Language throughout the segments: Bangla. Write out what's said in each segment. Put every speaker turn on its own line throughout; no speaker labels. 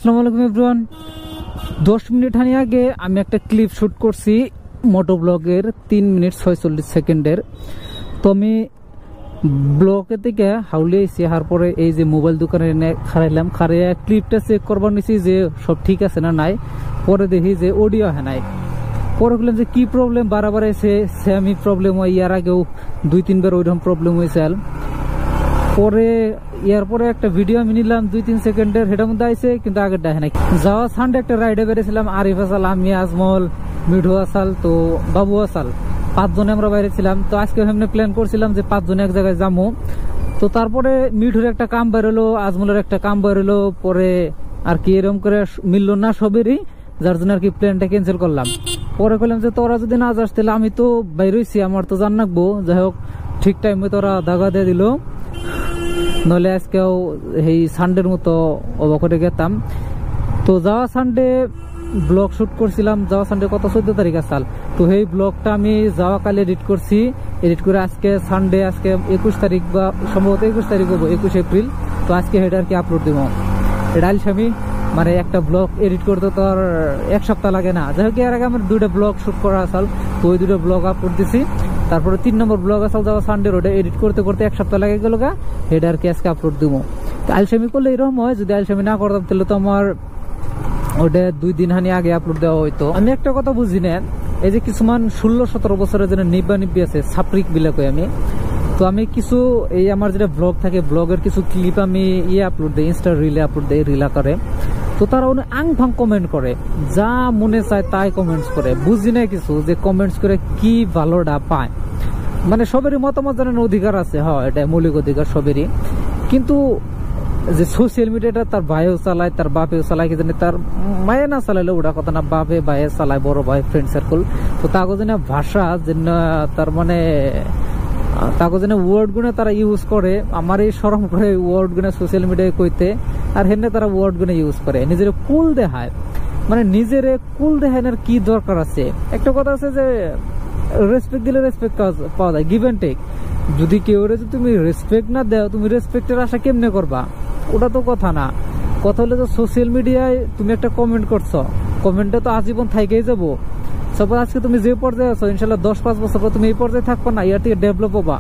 আসসালামু আলাইকুম এভরিওয়ান। 10 মিনিট হানি আগে আমি একটা ক্লিপ শুট করছি মোটো ব্লগের 3 মিনিট 46 সেকেন্ডের। তো আমি ব্লগে থেকে হাউলে এসে হার পরে এই যে মোবাইল দোকানে খারাইলাম, খারাইয়া ক্লিপটা চেক করবার নিছি যে সব ঠিক আছে না নাই। পরে দেখি যে অডিও হ্যাঁ নাই। পরে বললাম যে কি প্রবলেম, বারবার এসে সেমি প্রবলেম হয়, ইয়ার আগেও 2-3 বার ওইরকম প্রবলেম হয়েছে। পরে ইয়ার পরে একটা ভিডিও আমি নিলাম 2-3 সেকেন্ডের, সেটার মধ্যে আইসে কিন্তু আগের দেখে নাই। যাওয়া সানডে একটা রাইডে বেরিয়েছিলাম, আরিফ আসাল, আমি, আজমল, মিঠু আসাল, তো বাবু আসাল, 5 জনে আমরা বাইরে ছিলাম। তো আজকে এমনি প্ল্যান করছিলাম যে 5 জনে এক জায়গায় যাবো। তো তারপরে মিঠুর একটা কাম বেরোলো, আজমলের একটা কাম বেরোলো, পরে আর কি এরকম করে মিললো না সবেরই, যার জন্য আর কি প্ল্যানটা ক্যান্সেল করলাম। পরে বললাম যে তোরা যদি না যাস তাহলে আমি তো বাইরেছি, আমার তো জান রাখবো। যাই হোক ঠিক টাইমে তোরা ধাগা দিয়ে দিল, নইলে আজকেও এই সানডের মতো অবাক করে গেতাম। তো যাওয়া সানডে ব্লগ শুট করছিলাম, যাওয়া সানডে কত 14 তারিখ আসাল। তো এই ব্লগটা আমি যাওয়া কালে এডিট করছি, এডিট করে আজকে সানডে, আজকে 21 তারিখ বা সম্ভবত 21 তারিখ হবো, 21 এপ্রিল। তো আজকে এটা আর কি আপলোড দিব। এটা আলসামি মানে একটা ব্লগ এডিট করতে তো আর 1 সপ্তাহ লাগে না। যাই হোক এর আগে আমার 2টা ব্লগ শুট করা আসাল, তো ওই 2টা ব্লগ আপলোড দিছি। তারপরে 3 নম্বর ব্লগ আসাল যাওয়া সানডে, ওটা এডিট করতে করতে 1 সপ্তাহ লাগে গেল গা। এটা আর কি আজকে আপলোড দিব। তো আলসামি করলে এরকম হয়, যদি আলসামি না করতাম তাহলে তো আমার ওটা 2 দিন হানি আগে আপলোড দেওয়া হইতো। আমি একটা কথা বুঝি না, এই যে কিছুমান 16-17 বছরের জন্য নিব্বা আছে সাপ্রিক বিলাকে আমি, তো আমি কিছু এই আমার যেটা ব্লগ থাকে, ব্লগের কিছু ক্লিপ আমি আপলোড দিই, ইনস্টা রিলে আপলোড দিই, রিল আকারে। তো তারা অনেক আং ফাং কমেন্ট করে, যা মনে চায় তাই কমেন্টস করে। বুঝি না কিছু যে কমেন্টস করে কি ভালোটা পায়। মানে সবেরই মতামত জানানোর অধিকার আছে, হ্যাঁ এটা মৌলিক অধিকার সবেরই। কিন্তু যে সোশ্যাল মিডিয়াটা তার ভাইও চালায়, তার বাপেও চালায়, কি জানি তার মায়ে না চালাইলে ওটা কথা না, বাপে ভাইয়ে চালায়, বড় ভাই ফ্রেন্ড সার্কেল। তো তাকে যেন ভাষা যেন তার মানে তাকে যেন ওয়ার্ড গুনে তারা ইউজ করে, আমার এই শরম করে ওয়ার্ড গুনে সোশ্যাল মিডিয়ায় কইতে, আর হেনে তারা ওয়ার্ড গুনে ইউজ করে, নিজের কুল দেখায়। মানে নিজের কুল দেখানোর কি দরকার আছে? একটা কথা আছে যে রেসপেক্ট দিলে রেসপেক্ট পাওয়া যায়, গিভ অ্যান্ড টেক। যদি কেউ তুমি রেসপেক্ট না দাও, তুমি রেসপেক্টের আশা কেমনে করবা? ওটা তো কথা না। কথা হলে তো সোশ্যাল মিডিয়ায় তুমি একটা কমেন্ট করছো, কমেন্টটা তো আজীবন থাইকেই যাবো। সাপোজ আজকে তুমি যে পর্যায়ে আছো, ইনশাল্লাহ 10-5 বছর পর তুমি এই পর্যায়ে থাকবা না, ইয়ার থেকে ডেভেলপ হবা।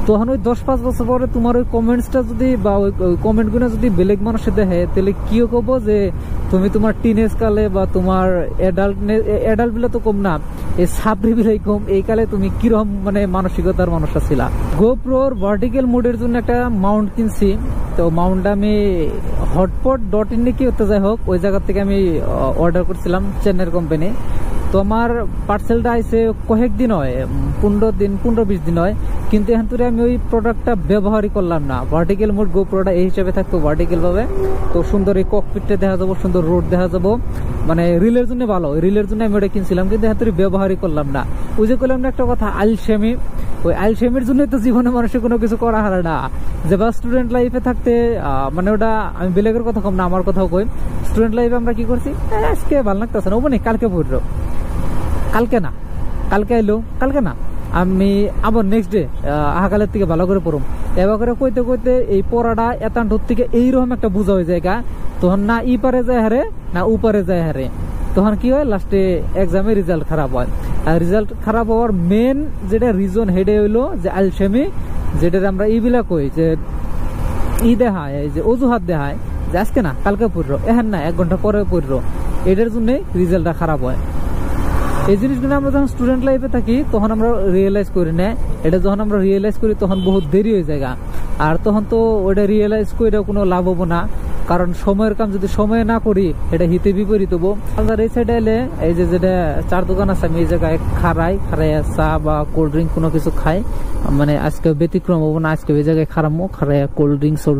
তখন ওই 10-5 বছর পরে তোমার ওই কমেন্টসটা যদি বা ওই কমেন্ট গুলো যদি বেলেগ মানুষের দেখে, তাহলে কিও কব যে তুমি তোমার টিনেজ কালে বা তোমার অ্যাডাল্ট বিলে তো কম না, এই সাবরি বিলাই কম, এই কালে তুমি কিরকম মানে মানসিকতার মানুষ ছিলা। গোপ্রোর ভার্টিক্যাল মোডের জন্য একটা মাউন্ট কিনছি। তো মাউন্টটা আমি hotpot.in কি হতে যাই হোক, ওই জায়গা থেকে আমি অর্ডার করছিলাম, চেন্নাইয়ের কোম্পানি। তো আমার পার্সেলটা আইসে কয়েকদিন হয়, 15-20 দিন হয়, কিন্তু এখন তুই আমি ওই প্রোডাক্টটা ব্যবহারই করলাম না। ভার্টিক্যাল মোড গোপ্রোটা এই হিসেবে থাকতো ভার্টিক্যাল ভাবে, তো সুন্দর এই ককপিটটা দেখা যাবো, সুন্দর রোড দেখা যাবো, মানে রিলের জন্য ভালো, রিলের জন্য আমি ওটা কিনছিলাম, কিন্তু এখন তুই ব্যবহারই করলাম না। ওই যে করলাম না একটা কথা, আলসেমি, ওই আলসেমির জন্য তো জীবনে মানুষের কোনো কিছু করা হারে না। যে বা স্টুডেন্ট লাইফে থাকতে মানে ওটা আমি বেলেগের কথা কম না, আমার কথাও কই। স্টুডেন্ট লাইফে আমরা কি করছি, আজকে ভালো লাগতেছে না, ও মানে কালকে পড়লো, কালকে না, কালকে আইলো, কালকে না, আমি আবার নেক্সট ডে আহাকালের থেকে ভালো করে পড়ুম। এবার করে কইতে কইতে এই পড়াটা এতান্টোর থেকে এইরকম একটা বোঝা হয়ে যায়, তখন না ই পারে যায় হারে না উপরে যায় হারে। তখন কি হয়, লাস্টে এক্সামে রেজাল্ট খারাপ হয়। আর রেজাল্ট খারাপ হওয়ার মেন যেটা রিজন, হেডে হইলো যে আলসেমি, যেটা আমরা ইবিলা কই যে দেখায়, এই যে অজুহাত দেখায় যে আজকে না কালকে পড়লো, এখন না 1 ঘন্টা পরে পড়লো, এটার জন্য রেজাল্টটা খারাপ হয়। এই জিনিসগুলো আমরা যখন স্টুডেন্ট লাইফে থাকি তখন আমরা রিয়েলাইজ করি না, এটা যখন আমরা রিয়েলাইজ করি তখন বহুত দেরি হয়ে যায়। আর তখন তো ওটা রিয়েলাইজ করে কোনো লাভ হবো না, কারণ সময়ের কাম যদি সময়ে না করি এটা হিতে বিপরীত হবো। আর এই সাইডে এলে এই যে যেটা চার দোকান আছে, আমি এই জায়গায় খারাই চা বা কোল্ড ড্রিঙ্ক কোনো কিছু খাই, মানে আজকে ব্যতিক্রম হবো না, আজকে ওই জায়গায় খারামো, খারাই কোল্ড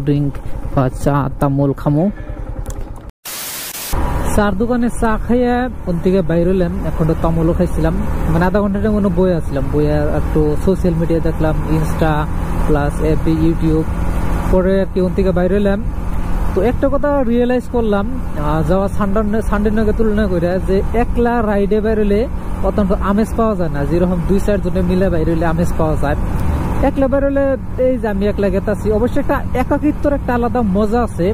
ড্রিঙ্ক বা চা তামুল খামো। চার দোকানে চা খাইয়া ওর থেকে বাইরে হলাম, এখন তামুলও খাইছিলাম, মানে আধা ঘন্টার মনে বয়ে আসছিলাম, বইয়ে একটু সোশ্যাল মিডিয়া দেখলাম, ইনস্টা প্লাস এপি ইউটিউব, পরে আর কি ওর থেকে বাইরে হলাম। তো একটা কথা রিয়েলাইজ করলাম যাওয়া সানডে নগে তুলনা করে, যে একলা রাইডে বাইরে অত্যন্ত আমেজ পাওয়া যায় না, যেরকম 2-4 জনে মিলে বাইরে আমেজ পাওয়া যায়। একলা বাইরে এই যে আমি একলা গেতাছি, অবশ্যই একটা একাকিত্বর একটা আলাদা মজা আছে,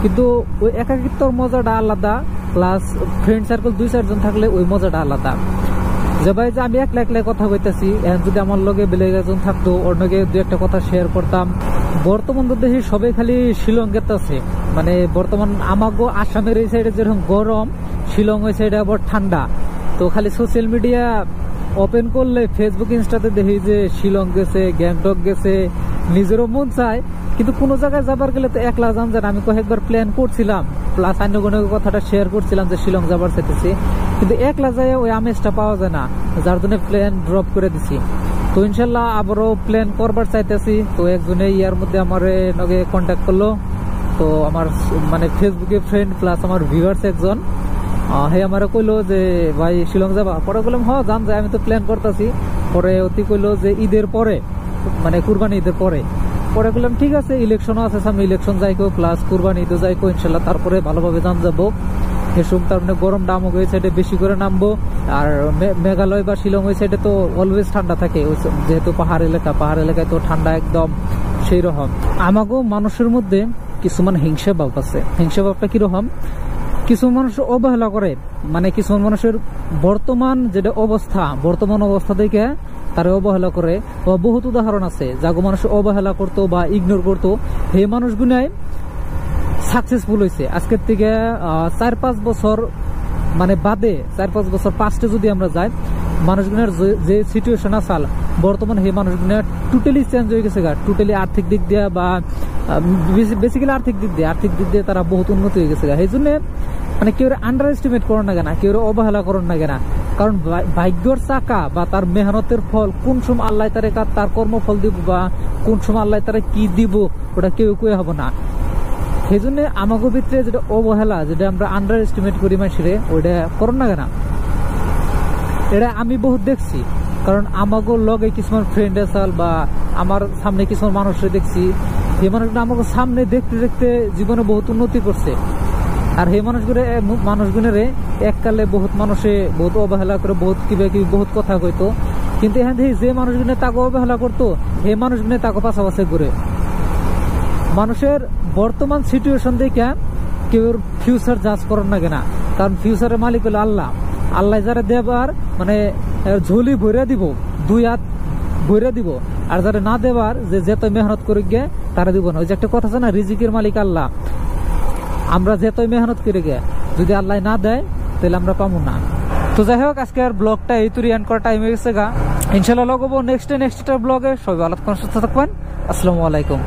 কিন্তু ওই একাকিত্বর মজাটা আলাদা, প্লাস ফ্রেন্ড সার্কেল 2-4 জন থাকলে ওই মজাটা আলাদা। যে ভাই যে আমি একলা একলা কথা কইতাছি, যদি আমার লগে বেলেগ একজন থাকতো ওর লগে 2-1টা কথা শেয়ার করতাম। বর্তমান তো দেখি সবাই খালি শিলং গেতাছে, মানে বর্তমান আমাগো আসামের এই সাইডে যেরকম গরম, শিলং ওই সাইডে আবার ঠান্ডা। তো খালি সোশ্যাল মিডিয়া ওপেন করলে ফেসবুক ইনস্টাতে দেখি যে শিলং গেছে, গ্যাংটক গেছে, নিজেরও মন চায়, কিন্তু কোনো জায়গায় যাবার গেলে তো একলা যান যান। আমি কয়েকবার প্ল্যান করছিলাম, প্লাস অন্য কথাটা শেয়ার করছিলাম যে শিলং যাবার চাইতেছি, কিন্তু একলা যায় ওই আমেজটা পাওয়া যায় না, যার জন্য প্ল্যান ড্রপ করে দিছি। তো ইনশাল্লাহ আবারও প্ল্যান করবার চাইতেছি। তো একজনে ইয়ার মধ্যে আমার নগে কন্ট্যাক্ট করলো, তো আমার মানে ফেসবুকে ফ্রেন্ড প্লাস আমার ভিউয়ার্স একজন, হে আমার কইলো যে ভাই শিলং যাবা? পরে বললাম হ্যাঁ যান যায়, আমি তো প্ল্যান করতেছি। পরে অতি কইলো যে ঈদের পরে, মানে কুরবানি ঈদের পরে। পরে বললাম ঠিক আছে, ইলেকশনও আছে সামনে, ইলেকশন যাইকো প্লাস কুরবানি ঈদও যাইকো ইনশাল্লাহ, তারপরে ভালোভাবে যান যাবো। এসব তার মানে গরম দামও ওই সাইডে বেশি করে নামবো। আর মেঘালয় বা শিলং ওই সাইডে তো অলওয়েজ ঠান্ডা থাকে, যেহেতু পাহাড় এলাকায় তো ঠান্ডা একদম সেই রকম। আমাগো মানুষের মধ্যে কিছুমান হিংসা ভাব আছে। হিংসা ভাবটা কিরকম? কিছু মানুষ অবহেলা করে, মানে কিছু মানুষের বর্তমান যেটা অবস্থা, বর্তমান অবস্থা দেখে তারা অবহেলা করে। বহুত উদাহরণ আছে যাগো মানুষ অবহেলা করতো বা ইগনোর করতো, সেই মানুষগুলাই সাকসেসফুল হয়েছে। আজকের থেকে 4-5 বছর মানে বাদে, 4-5 বছর পাস্টে যদি আমরা যাই, মানুষগুলোর যে সিচুয়েশন আসাল বর্তমানে সেই মানুষগুলো টোটালি চেঞ্জ হয়ে গেছে। টোটালি আর্থিক দিক দিয়ে বা বেসিক্যালি আর্থিক দিক দিয়ে তারা বহুত উন্নতি হয়ে গেছে। সেই জন্য মানে কেউ আন্ডার এস্টিমেট করেন না কেনা, কেউ অবহেলা করেন না কেনা, কারণ ভাগ্যর চাকা বা তার মেহনতের ফল কোন সময় আল্লাহ তারে তার কর্মফল দিব বা কোন সময় আল্লাহ তারে কি দিব ওটা কেউ কয়ে হবে না। সেই জন্য আমাকে ভিতরে যেটা অবহেলা, যেটা আমরা আন্ডার এস্টিমেট করি মানুষের, ওইটা করেন না কেনা। এটা আমি বহুত দেখছি, কারণ আমাকে লগে কিছুমান ফ্রেন্ড আসাল বা আমার সামনে কিছুমান মানুষের দেখছি, সেই মানুষগুলো আমাকে সামনে দেখতে দেখতে জীবনে বহুত উন্নতি করছে। আর সেই মানুষগুলোরে এককালে বহুত মানুষে বহুত অবহেলা করে, বহুত বহুত কথা কইতো, কিন্তু এখান থেকে যে মানুষগুলো তাকে অবহেলা করতো, সেই মানুষগুলো তাকে পাশাপাশি করে। মানুষের বর্তমান সিচুয়েশন দেখে কেউ ফিউচার জাজ করেন না কেনা, কারণ ফিউচারের মালিক হলো আল্লাহ। আল্লাহ যারা দেবার মানে ঝুলি ভরে দিব, 2 হাত ভরে দিব, আর যারা না দেবার যে যত মেহনত করে গিয়ে তারা দিব না। ওই যে একটা কথা আছে না, রিজিকের মালিক আল্লাহ। আমরা যতই মেহনত করে গিয়ে যদি আল্লাহ না দেয় তাহলে আমরা পাবো না। তো যাই হোক, আজকে আর ব্লগটা এই তুই এন্ড করার টাইম হয়ে গেছে গা। ইনশাল্লাহ লগবো নেক্সট ব্লগে। সবাই ভালো থাকবেন, সুস্থ থাকবেন। আসসালামু আলাইকুম।